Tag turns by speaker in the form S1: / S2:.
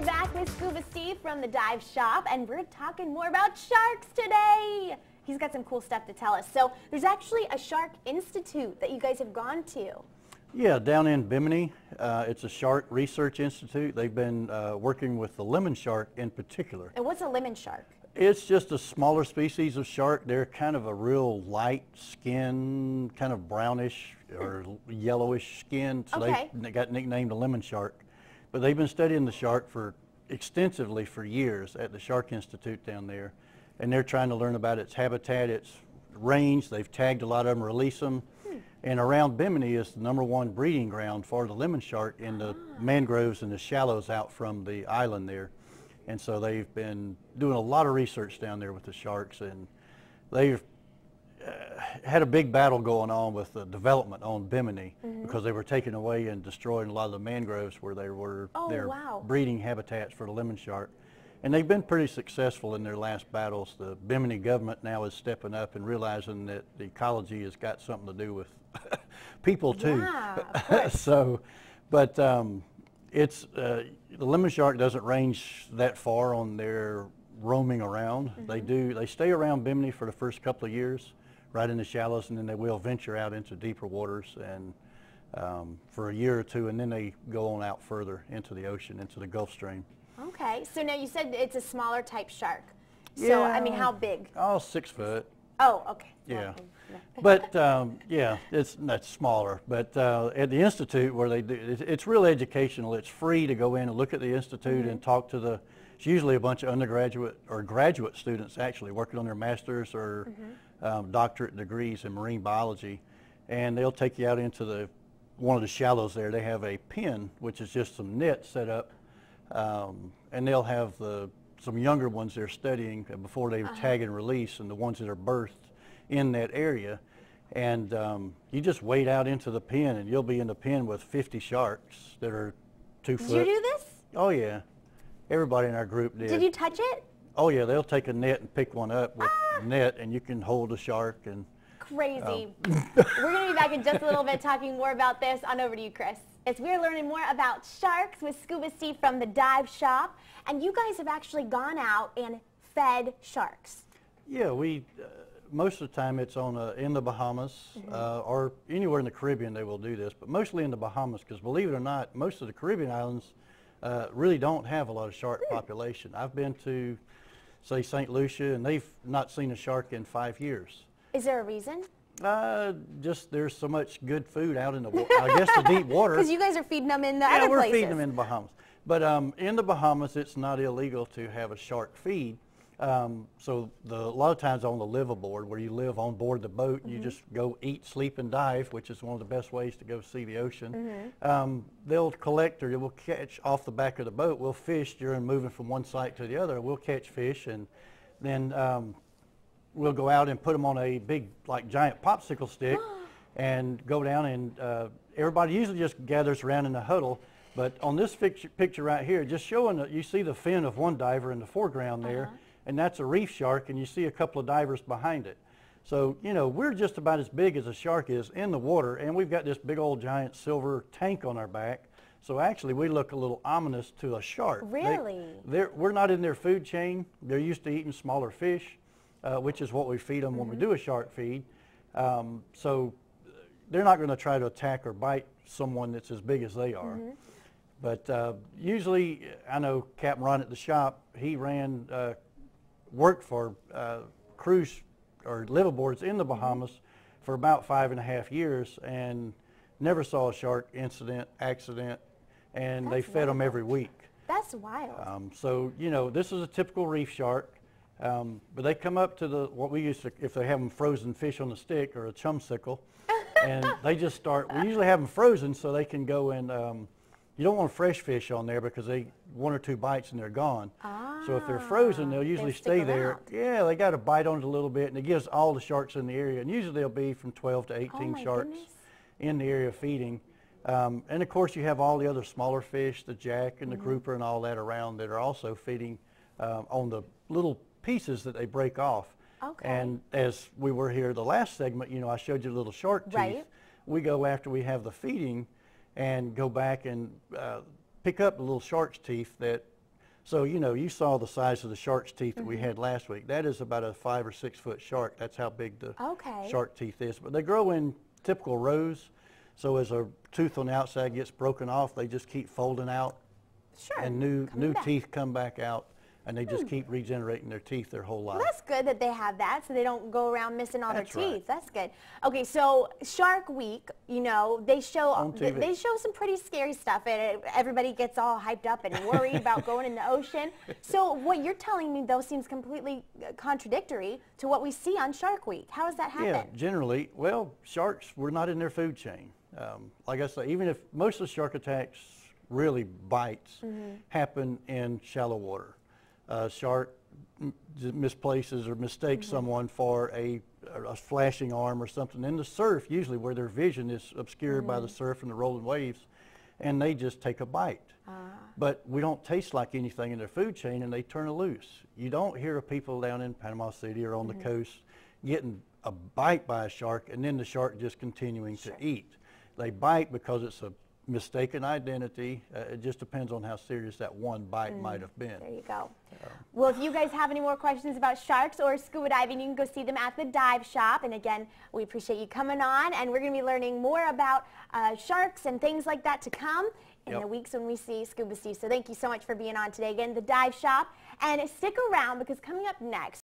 S1: back with Scuba Steve from the dive shop, and we're talking more about sharks today. He's got some cool stuff to tell us. So there's actually a shark institute that you guys have gone to.
S2: Yeah, down in Bimini. It's a shark research institute. They've been working with the lemon shark in particular.
S1: And what's a lemon shark?
S2: It's just a smaller species of shark. They're kind of a real light skin, kind of brownish or yellowish skin. So
S1: Okay.
S2: they got nicknamed a lemon shark. But they've been studying the shark extensively for years at the Shark Institute down there. And they're trying to learn about its habitat, its range. They've tagged a lot of them, released them. And around Bimini is the #1 breeding ground for the lemon shark in the mangroves and the shallows out from the island there. And so they've been doing a lot of research down there with the sharks, and they've had a big battle going on with the development on Bimini because they were taking away and destroying a lot of the mangroves where they were their breeding habitats for the lemon shark. And they've been pretty successful in their last battles. The Bimini government now is stepping up and realizing that the ecology has got something to do with people too.
S1: Yeah,
S2: So, but it's the lemon shark doesn't range that far on their roaming around. They stay around Bimini for the first couple of years, right in the shallows, and then they will venture out into deeper waters and for a year or two, and then they go on out further into the ocean, into the Gulf Stream.
S1: Okay, so now you said it's a smaller type shark. So,
S2: Yeah.
S1: I mean, how big?
S2: Oh, 6 foot.
S1: Oh, okay.
S2: Yeah.
S1: No.
S2: But yeah, that's smaller. But at the institute where they do, it's real educational. It's free to go in and look at the institute and talk to it's usually a bunch of undergraduate or graduate students actually working on their master's or doctorate degrees in marine biology, and they'll take you out into one of the shallows there. They have a pen, which is just some nets set up, and they'll have some younger ones they're studying before they tag and release, and the ones that are birthed in that area. And you just wade out into the pen, and you'll be in the pen with 50 sharks that are 2 foot.
S1: Did you do this?
S2: Oh yeah, everybody in our group did.
S1: Did you touch it?
S2: Oh yeah, they'll take a net and pick one up with a net, and you can hold a shark. And
S1: Crazy. We're going to be back in just a little bit talking more about this. On over to you, Chris. As we're learning more about sharks with Scuba Steve from the dive shop, and you guys have actually gone out and fed sharks.
S2: Yeah, we most of the time it's in the Bahamas or anywhere in the Caribbean they will do this, but mostly in the Bahamas because believe it or not, most of the Caribbean islands really don't have a lot of shark population. I've been to, say, St. Lucia, and they've not seen a shark in 5 years.
S1: Is there a reason?
S2: Just there's so much good food out in the I guess the deep water.
S1: Because you guys are feeding them in the other
S2: Yeah, we're
S1: places.
S2: feeding them in the Bahamas. But in the Bahamas, it's not illegal to have a shark feed. So a lot of times on the liveaboard, where you live on board the boat, you just go eat, sleep, and dive, which is one of the best ways to go see the ocean. They'll collect, or they will catch off the back of the boat. We'll fish during moving from one site to the other. We'll catch fish, and then we'll go out and put them on a big, like, giant popsicle stick and go down, and everybody usually just gathers around in a huddle. But on this picture right here, just showing that you see the fin of one diver in the foreground there, and that's a reef shark, and you see a couple of divers behind it. So, you know, we're just about as big as a shark is in the water, and we've got this big old giant silver tank on our back. So actually we look a little ominous to a shark.
S1: Really?
S2: We're not in their food chain. They're used to eating smaller fish, which is what we feed them when we do a shark feed. So they're not going to try to attack or bite someone that's as big as they are. But usually, I know Captain Ron at the shop, he worked for cruise or liveaboards in the Bahamas for about 5.5 years and never saw a shark accident, and they fed them every week.
S1: That's wild.
S2: So, you know, this is a typical reef shark, but they come up to what we used to, if they have them frozen fish on a stick or a chumsicle, and they just start, we usually have them frozen so they can go and, you don't want fresh fish on there because they 1 or 2 bites and they're gone. So if they're frozen, they'll usually stay there. Yeah, they got to bite on it a little bit, and it gives all the sharks in the area. And usually there'll be from 12 to 18 sharks in the area feeding. And of course you have all the other smaller fish, the jack and the grouper and all that around that are also feeding on the little pieces that they break off. And as we were here the last segment, you know, I showed you the little shark teeth. We go after we have the feeding and go back and pick up the little shark's teeth that So, you know, you saw the size of the shark's teeth that we had last week. That is about a 5 or 6 foot shark. That's how big the shark teeth is. But they grow in typical rows. So as a tooth on the outside gets broken off, they just keep folding out.
S1: Sure.
S2: And new teeth come back out. And they just keep regenerating their teeth their whole life.
S1: Well, that's good that they have that, so they don't go around missing all their
S2: Right.
S1: teeth. That's good. Okay, so Shark Week, you know, they show they show some pretty scary stuff, and everybody gets all hyped up and worried about going in the ocean. So what you're telling me, though, seems completely contradictory to what we see on Shark Week. How does that happen?
S2: Yeah, generally, well, sharks, we're not in their food chain. Like I say, even if most of the shark attacks, really bites, happen in shallow water. Shark misplaces or mistakes someone for a flashing arm or something in the surf, usually where their vision is obscured by the surf and the rolling waves, and they just take a bite. But we don't taste like anything in their food chain, and they turn it loose. You don't hear of people down in Panama City or on the coast getting a bite by a shark and then the shark just continuing to eat. They bite because it's a mistaken identity. It just depends on how serious that one bite might have been.
S1: There you go. Well, if you guys have any more questions about sharks or scuba diving, you can go see them at the dive shop. And again, we appreciate you coming on, and we're going to be learning more about sharks and things like that to come in the weeks when we see Scuba Steve. So thank you so much for being on today. Again, the dive shop. And stick around, because coming up next,